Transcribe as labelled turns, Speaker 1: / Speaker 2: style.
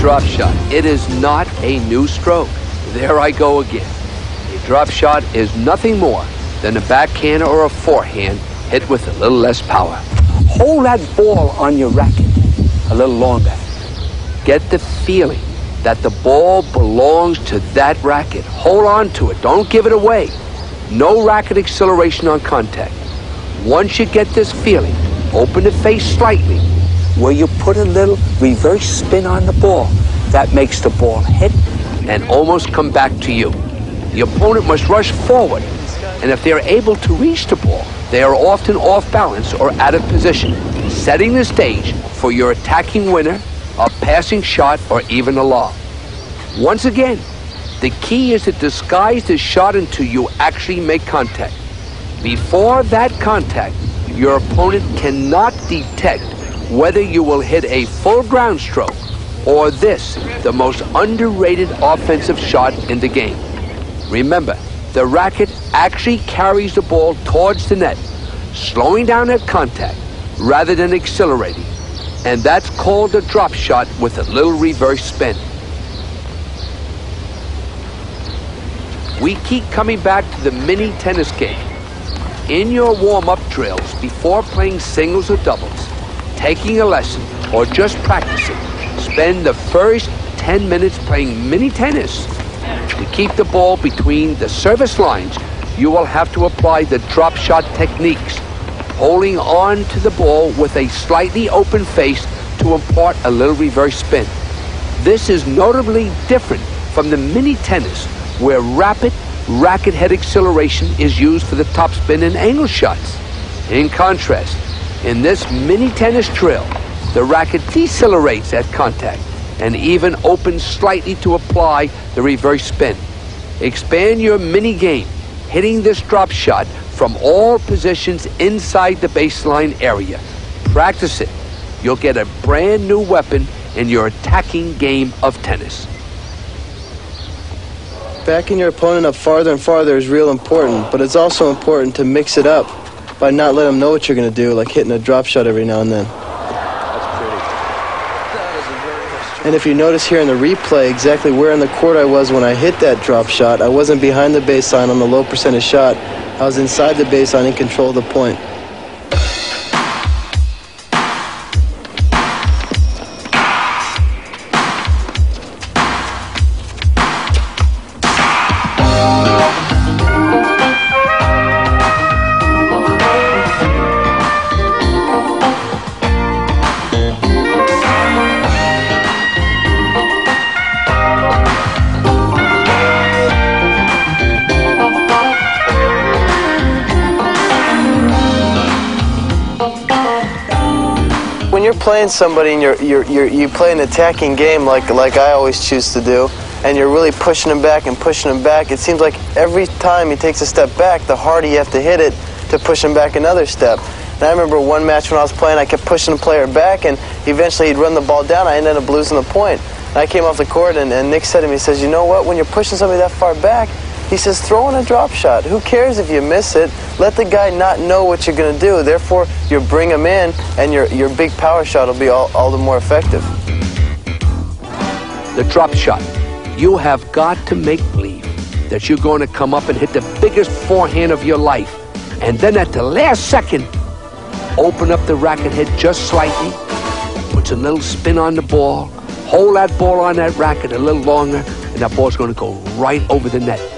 Speaker 1: drop shot. It is not a new stroke. There I go again. A drop shot is nothing more than a backhand or a forehand hit with a little less power.
Speaker 2: Hold that ball on your racket a little longer.
Speaker 1: Get the feeling that the ball belongs to that racket. Hold on to it. Don't give it away. No racket acceleration on contact. Once you get this feeling, open the face slightly,
Speaker 2: where you put a little reverse spin on the ball. That makes the ball hit
Speaker 1: and almost come back to you. The opponent must rush forward, and if they are able to reach the ball, they are often off balance or out of position, setting the stage for your attacking winner, a passing shot, or even a lob. Once again, the key is to disguise the shot until you actually make contact. Before that contact, your opponent cannot detect whether you will hit a full ground stroke or this, the most underrated offensive shot in the game. Remember, the racket actually carries the ball towards the net, slowing down at contact rather than accelerating. And that's called a drop shot with a little reverse spin. We keep coming back to the mini tennis game. In your warm-up drills, before playing singles or doubles, taking a lesson, or just practicing, spend the first 10 minutes playing mini tennis. To keep the ball between the service lines, you will have to apply the drop shot techniques, holding on to the ball with a slightly open face to impart a little reverse spin. This is notably different from the mini tennis, where rapid racket head acceleration is used for the topspin and angle shots. In contrast, in this mini tennis drill, the racket decelerates at contact and even opens slightly to apply the reverse spin. Expand your mini game, hitting this drop shot from all positions inside the baseline area. Practice it. You'll get a brand new weapon in your attacking game of tennis.
Speaker 3: Backing your opponent up farther and farther is real important, but it's also important to mix it up by not letting them know what you're going to do, like hitting a drop shot every now and then. And if you notice here in the replay exactly where in the court I was when I hit that drop shot, I wasn't behind the baseline on the low percentage shot. I was inside the baseline in control of the point. Playing somebody and you play an attacking game like I always choose to do, and you're really pushing him back and pushing him back, it seems like every time he takes a step back, the harder you have to hit it to push him back another step. And I remember one match when I was playing, I kept pushing the player back, and eventually he'd run the ball down. I ended up losing the point. And I came off the court, and Nick said to me, he says, you know what, when you're pushing somebody that far back, he says, throw in a drop shot. Who cares if you miss it? Let the guy not know what you're going to do. Therefore, you bring him in, and your big power shot will be all the more effective.
Speaker 1: The drop shot. You have got to make believe that you're going to come up and hit the biggest forehand of your life. And then at the last second, open up the racket head just slightly, puts a little spin on the ball, hold that ball on that racket a little longer, and that ball's going to go right over the net.